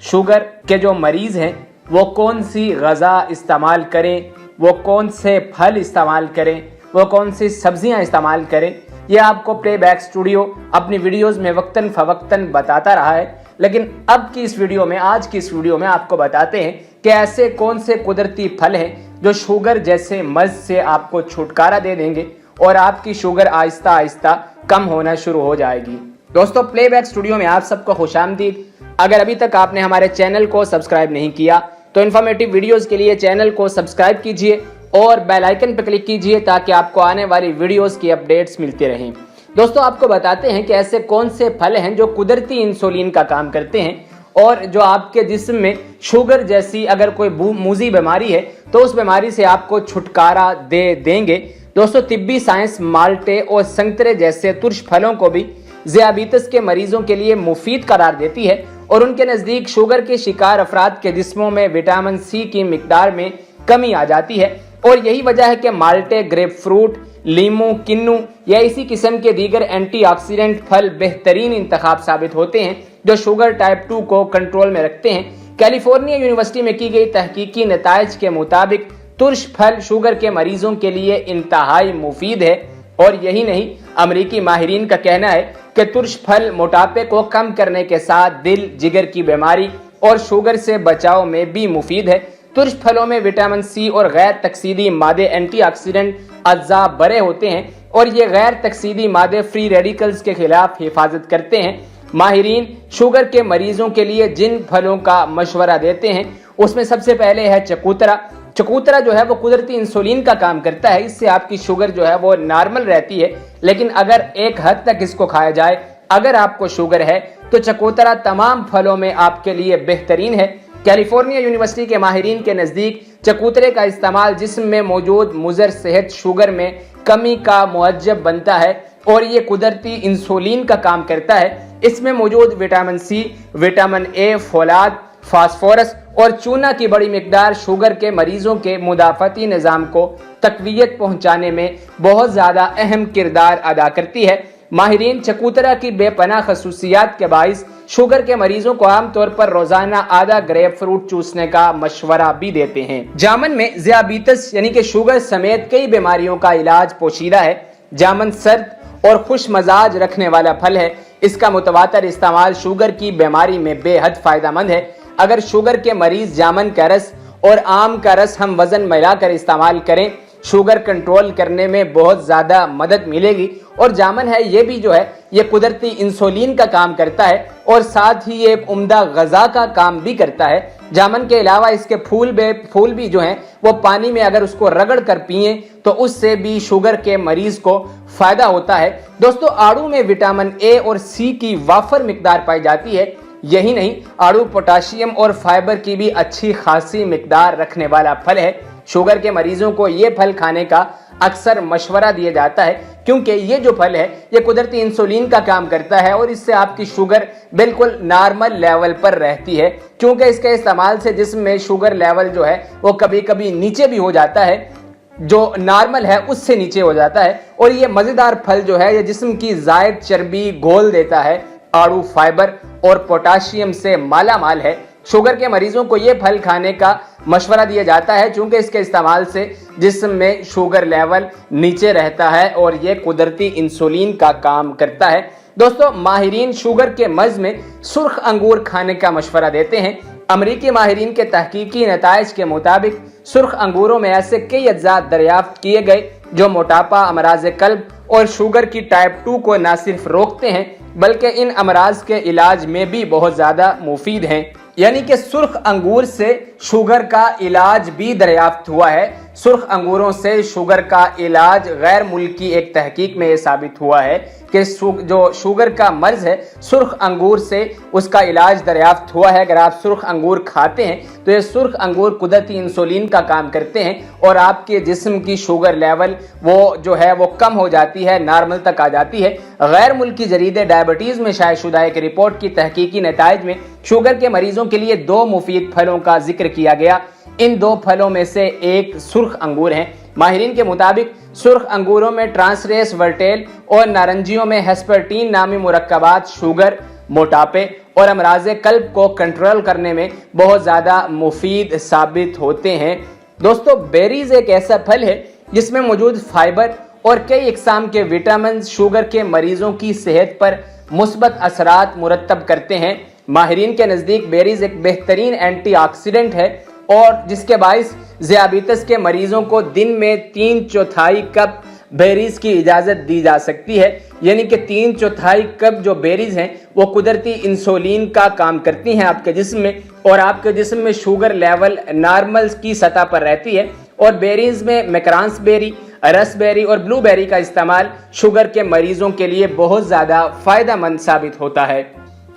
Sugar के जो मरीज़ हैं वो कौन सी ग़ज़ा इस्तेमाल करें, वो कौन से फल इस्तेमाल करें, वो कौन सी सब्जियां इस्तेमाल करें, ये आपको प्लेबैक स्टूडियो अपनी वीडियोस में वक्तन फ़वक्तन बताता रहा है। लेकिन अब की इस वीडियो में, आज की इस वीडियो में आपको बताते हैं कि ऐसे कौन से कुदरती फल हैं जो शुगर जैसे मर्ज़ से आपको छुटकारा दे देंगे और आपकी शुगर आहिस्ता आहिस्ता कम होना शुरू हो जाएगी। दोस्तों, प्लेबैक स्टूडियो में आप सबको खुशामदीद। अगर अभी तक आपने हमारे चैनल को सब्सक्राइब नहीं किया तो इन्फॉर्मेटिव वीडियोस के लिए चैनल को सब्सक्राइब कीजिए और बेल आइकन पर क्लिक कीजिए ताकि आपको आने वाली वीडियोस की अपडेट्स मिलती रहें। दोस्तों, आपको बताते हैं कि ऐसे कौन से फल हैं जो कुदरती इंसुलिन का काम करते हैं और जो आपके जिस्म में शुगर जैसी अगर कोई मूजी बीमारी है तो उस बीमारी से आपको छुटकारा दे देंगे। दोस्तों, तिब्बी साइंस माल्टे और संतरे जैसे तुर्श फलों को भी ज़ियाबीतस के मरीजों के लिए मुफीद करार देती है और उनके नज़दीक शुगर के शिकार अफराद के जिस्मों में विटामिन सी की मिकदार में कमी आ जाती है। और यही वजह है कि माल्टे, ग्रेप फ्रूट, लीमू, किन्नू या इसी किस्म के दीगर एंटीऑक्सीडेंट फल बेहतरीन इंतखाब साबित होते हैं जो शुगर टाइप 2 को कंट्रोल में रखते हैं। कैलिफोर्निया यूनिवर्सिटी में की गई तहकीकी नताइज के मुताबिक तुर्श फल शुगर के मरीजों के लिए इंतहाई मुफीद है। और यही नहीं, अमरीकी माहिरीन का कहना है कि तुर्श फल मोटापे को कम करने के साथ दिल, जिगर की बीमारी और शुगर से बचाव में भी मुफीद है। तुर्श फलों में विटामिन सी और गैर तकसीदी मादे एंटीऑक्सीडेंट अज्जा बड़े होते हैं और ये गैर तकसीदी मादे फ्री रेडिकल्स के खिलाफ हिफाजत करते हैं। माहिरीन शुगर के मरीजों के लिए जिन फलों का मशवरा देते हैं उसमें सबसे पहले है चकोतरा। चकोतरा जो है वो कुदरती इंसुलिन का काम करता है, इससे आपकी शुगर जो है वो नॉर्मल रहती है। लेकिन अगर एक हद तक इसको खाया जाए, अगर आपको शुगर है तो चकोतरा तमाम फलों में आपके लिए बेहतरीन है। कैलिफोर्निया यूनिवर्सिटी के माहिरीन के नज़दीक चकोतरे का इस्तेमाल जिस्म में मौजूद मुज़र सेहत शुगर में कमी का मुअज्जब बनता है और ये कुदरती इंसुलिन का काम करता है। इसमें मौजूद विटामिन सी, विटामिन ए, फोलाद, फास्फोरस और चूना की बड़ी मिकदार शुगर के मरीजों के मुदाफ़ती निज़ाम को तक़वियत पहुँचाने में बहुत ज़्यादा अहम किरदार अदा करती है। माहिरीन चकोतरा की बेपनाह खसूसियात के बाइस शुगर के मरीजों को आमतौर पर रोजाना आधा ग्रेप फ्रूट चूसने का मशवरा भी देते हैं। जामन में ज़ियाबीतस यानी कि शुगर समेत कई बीमारियों का इलाज पोशीदा है। जामन सर्द और खुश मजाज रखने वाला फल है। इसका मुतवातर इस्तेमाल शुगर की बीमारी में बेहद फायदेमंद है। अगर शुगर के मरीज जामन का रस और आम का रस हम वजन मिलाकर इस्तेमाल करें, शुगर कंट्रोल करने में बहुत ज़्यादा मदद मिलेगी। और जामन है ये भी जो है ये कुदरती इंसुलिन का काम करता है और साथ ही ये एक उम्दा ग़ज़ा का काम भी करता है। जामन के अलावा इसके फूल भी जो हैं वो पानी में अगर उसको रगड़ कर पिए तो उससे भी शुगर के मरीज को फ़ायदा होता है। दोस्तों, आड़ू में विटामिन ए और सी की वाफर मिकदार पाई जाती है। यही नहीं, आड़ू पोटाशियम और फाइबर की भी अच्छी खासी मिकदार रखने वाला फल है। शुगर के मरीजों को ये फल खाने का अक्सर मशवरा दिया जाता है क्योंकि ये जो फल है ये कुदरती इंसुलिन का काम करता है और इससे आपकी शुगर बिल्कुल नॉर्मल लेवल पर रहती है। क्योंकि इसके इस्तेमाल से जिस्म में शुगर लेवल जो है वो कभी कभी नीचे भी हो जाता है, जो नॉर्मल है उससे नीचे हो जाता है। और ये मज़ेदार फल जो है ये जिस्म की ज़ायद चर्बी घोल देता है। आड़ू फाइबर और पोटाशियम से माला माल है। शुगर के मरीजों को ये फल खाने का मशवरा दिया जाता है क्योंकि इसके इस्तेमाल से जिस्म में शुगर लेवल नीचे रहता है और ये कुदरती इंसुलिन का काम करता है। दोस्तों, माहिरीन शुगर के मर्ज में सुर्ख अंगूर खाने का मशवरा देते हैं। अमरीकी माहिरीन के तहकीकी नताइज के मुताबिक सुर्ख अंगूरों में ऐसे कई अज्जा दरियाफ्त किए गए जो मोटापा, अमराज कल्ब और शुगर की टाइप 2 को न सिर्फ रोकते हैं बल्कि इन अमराज के इलाज में भी बहुत ज़्यादा मुफीद हैं। यानी कि सुर्ख अंगूर से शुगर का इलाज भी दरियाफ्त हुआ है। सुर्ख अंगूरों से शुगर का इलाज गैर मुल्की एक तहकीक में यह साबित हुआ है कि जो शुगर का मर्ज है सुर्ख अंगूर से उसका इलाज दरियाफ्त हुआ है। अगर आप सुर्ख अंगूर खाते हैं तो ये सुर्ख अंगूर कुदरती इंसुलिन का काम करते हैं और आपके जिस्म की शुगर लेवल वो जो है वो कम हो जाती है, नॉर्मल तक आ जाती है। गैर मुल्की जरीदे डायबिटीज़ में शाया शुदा एक रिपोर्ट की तहकीकी नताइज में शुगर के मरीजों के लिए 2 मुफीद फलों का जिक्र किया गया। इन 2 फलों में से एक सुर्ख अंगूर हैं। माहिरीन के मुताबिक सुर्ख अंगूरों में ट्रांसरेस वर्टेल और नारंगियों में हेस्पर्टीन नामी मुरक्कबात शुगर, मोटापे और अमराज कल्ब को कंट्रोल करने में बहुत ज़्यादा मुफीद साबित होते हैं। दोस्तों, बेरीज एक ऐसा फल है जिसमें मौजूद फाइबर और कई इकसाम के विटामिन शुगर के मरीजों की सेहत पर मुस्बत असरात मुरतब करते हैं। माहिरीन के नज़दीक बेरीज एक बेहतरीन एंटीऑक्सीडेंट है और जिसके बाइस ज़ियाबीतस के मरीजों को दिन में 3/4 कप बेरीज की इजाज़त दी जा सकती है। यानी कि 3/4 कप जो बेरीज हैं वो कुदरती इंसुलिन का काम करती हैं आपके जिस्म में, और आपके जिस्म में शुगर लेवल नॉर्मल की सतह पर रहती है। और बेरीज में मैक्रांस बेरी, रसबेरी और ब्लूबेरी का इस्तेमाल शुगर के मरीजों के लिए बहुत ज़्यादा फ़ायदेमंद साबित होता है।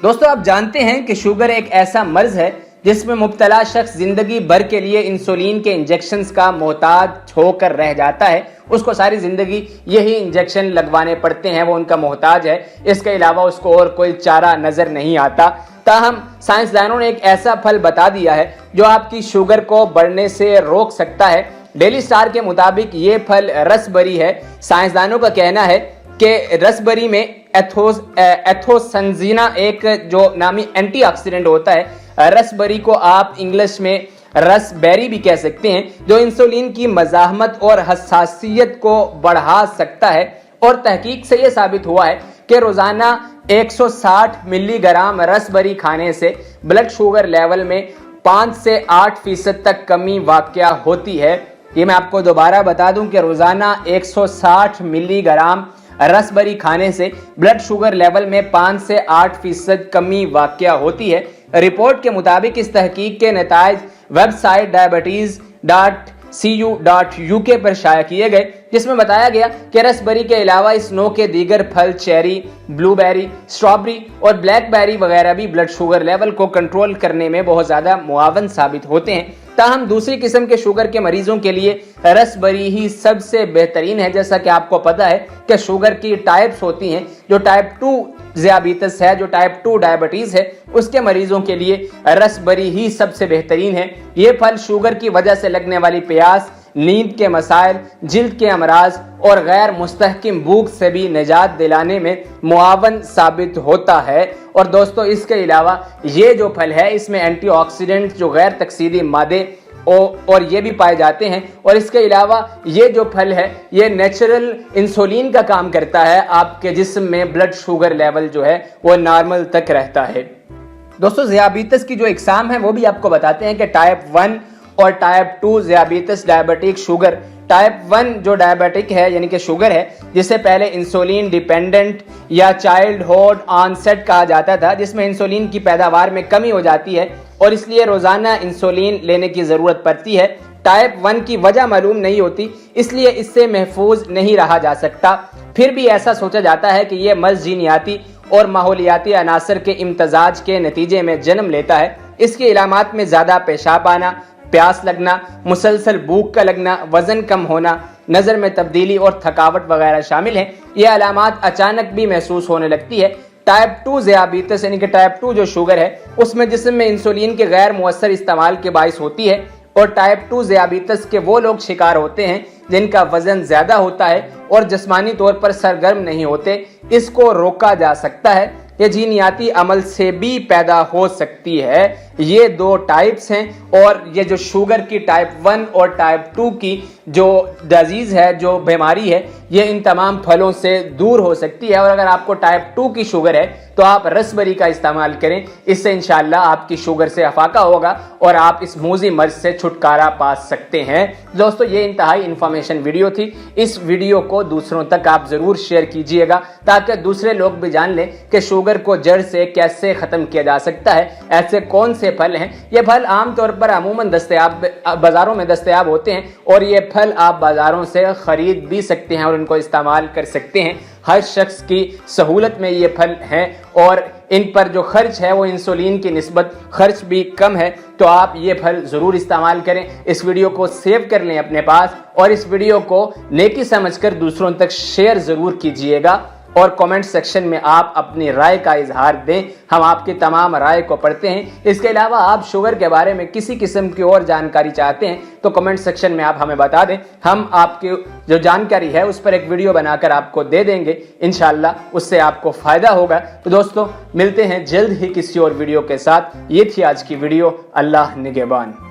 दोस्तों, आप जानते हैं कि शुगर एक ऐसा मर्ज है जिसमें मुब्तला शख्स जिंदगी भर के लिए इंसुलिन के इंजेक्शंस का मोहताज होकर रह जाता है। उसको सारी जिंदगी यही इंजेक्शन लगवाने पड़ते हैं, वो उनका मोहताज है। इसके अलावा उसको और कोई चारा नजर नहीं आता। ताहम साइंसदानों ने एक ऐसा फल बता दिया है जो आपकी शुगर को बढ़ने से रोक सकता है। डेली स्टार के मुताबिक ये फल रसबेरी है। साइंसदानों का कहना है कि रसबेरी में एथोसंजीना एक जो नामी एंटीऑक्सीडेंट होता है। रसबेरी को आप इंग्लिश में रसबेरी भी कह सकते हैं, जो इंसुलिन की मज़ाहमत और हसासियत को बढ़ा सकता है। और तहकीक से यह साबित हुआ है कि रोजाना 160 मिलीग्राम रसबेरी खाने से ब्लड शुगर लेवल में 5 से 8% तक कमी वाक़या होती है। ये मैं आपको दोबारा बता दूं कि रोजाना 160 मिलीग्राम रसबेरी खाने से ब्लड शुगर लेवल में 5 से 8% कमी वाक़या होती है। रिपोर्ट के मुताबिक इस तहकीक के नताइज वेबसाइट diabetes.cu.uk पर शाया किए गए, जिसमें बताया गया कि रसबेरी के अलावा इस नौ के दीगर फल चेरी, ब्लूबेरी, स्ट्रॉबेरी और ब्लैकबेरी वगैरह भी ब्लड शुगर लेवल को कंट्रोल करने में बहुत ज़्यादा मुआवन साबित होते हैं। ताहम दूसरी किस्म के शुगर के मरीजों के लिए रसबेरी ही सबसे बेहतरीन है। जैसा कि आपको पता है कि शुगर की टाइप्स होती हैं, जो टाइप 2 ज़ियाबीतस है, जो टाइप 2 डायबिटीज़ है, उसके मरीजों के लिए रसबेरी ही सबसे बेहतरीन है। ये फल शुगर की वजह से लगने वाली प्यास, नींद के मसाइल, जिल्द के अमराज और गैर मुस्तहकिम भूख से भी निजात दिलाने में मुआवन साबित होता है। और दोस्तों, इसके अलावा ये जो फल है इसमें एंटीऑक्सीडेंट जो गैर तकसीदी मादे और ये भी पाए जाते हैं। और इसके अलावा ये जो फल है ये नेचुरल इंसुलिन का काम करता है। आपके जिस्म में ब्लड शुगर लेवल जो है वो नॉर्मल तक रहता है। दोस्तों, ज़ियाबीतस की जो इकसाम है वो भी आपको बताते हैं कि टाइप 1 और टाइप 2 ज़ियाबीतस डायबिटिक शुगर। टाइप 1 जो डायबिटिक है यानी कि शुगर है, जिसे पहले इंसुलिन डिपेंडेंट या चाइल्डहुड ऑनसेट कहा जाता था, जिसमें इंसुलिन की पैदावार में कमी हो जाती है और इसलिए रोजाना इंसुलिन लेने की जरूरत पड़ती है। टाइप 1 की वजह मालूम नहीं होती, इसलिए इससे महफूज नहीं रहा जा सकता। फिर भी ऐसा सोचा जाता है कि यह मर्ज जीनियाती और माहौलियाती अनासर के इम्तजाज के नतीजे में जन्म लेता है। इसकी इलामात में ज़्यादा पेशाब आना, प्यास लगना, मुसलसल भूख का लगना, वजन कम होना, नज़र में तब्दीली और थकावट वगैरह शामिल हैं। ये अलामात अचानक भी महसूस होने लगती है। टाइप 2 ज़ियाबीतस यानी कि टाइप 2 जो शुगर है उसमें जिस्म में इंसुलिन के गैर मुअस्सर इस्तेमाल के बाइस होती है। और टाइप 2 ज़ियाबीतस के वो लोग शिकार होते हैं जिनका वजन ज़्यादा होता है और जिस्मानी तौर पर सरगर्म नहीं होते। इसको रोका जा सकता है। ये जीनियाती अमल से भी पैदा हो सकती है। ये दो टाइप्स हैं और ये जो शुगर की टाइप 1 और टाइप 2 की जो डिजीज़ है, जो बीमारी है, ये इन तमाम फलों से दूर हो सकती है। और अगर आपको टाइप 2 की शुगर है तो आप रसबेरी का इस्तेमाल करें। इससे इंशाल्लाह आपकी शुगर से अफाका होगा और आप इस मूजी मर्ज से छुटकारा पा सकते हैं। दोस्तों, ये इंतहाई इंफॉर्मेशन वीडियो थी। इस वीडियो को दूसरों तक आप ज़रूर शेयर कीजिएगा ताकि दूसरे लोग भी जान लें कि शुगर को जड़ से कैसे ख़त्म किया जा सकता है। ऐसे कौन से फल हैं? ये फल आमतौर पर अमूमन बाज़ारों में दस्तयाब होते हैं और ये फल आप बाज़ारों से ख़रीद भी सकते हैं और इनको इस्तेमाल कर सकते हैं। हर शख्स की सहूलत में ये फल हैं और इन पर जो खर्च है वो इंसुलिन की निस्बत खर्च भी कम है। तो आप ये फल ज़रूर इस्तेमाल करें। इस वीडियो को सेव कर लें अपने पास और इस वीडियो को नेकी समझकर दूसरों तक शेयर ज़रूर कीजिएगा। اور کمنٹ سیکشن میں آپ اپنی رائے کا اظہار دیں، ہم آپ کی تمام رائے کو پڑھتے ہیں۔ اس کے علاوہ آپ شوگر کے بارے میں کسی قسم کی اور جانکاری چاہتے ہیں تو کمنٹ سیکشن میں آپ ہمیں بتا دیں، ہم آپ کی جو جانکاری ہے اس پر ایک ویڈیو بنا کر آپ کو دے دیں گے، انشاءاللہ اس سے آپ کو فائدہ ہوگا۔ تو دوستو ملتے ہیں جلد ہی کسی اور ویڈیو کے ساتھ۔ یہ تھی آج کی ویڈیو، اللہ نگہبان۔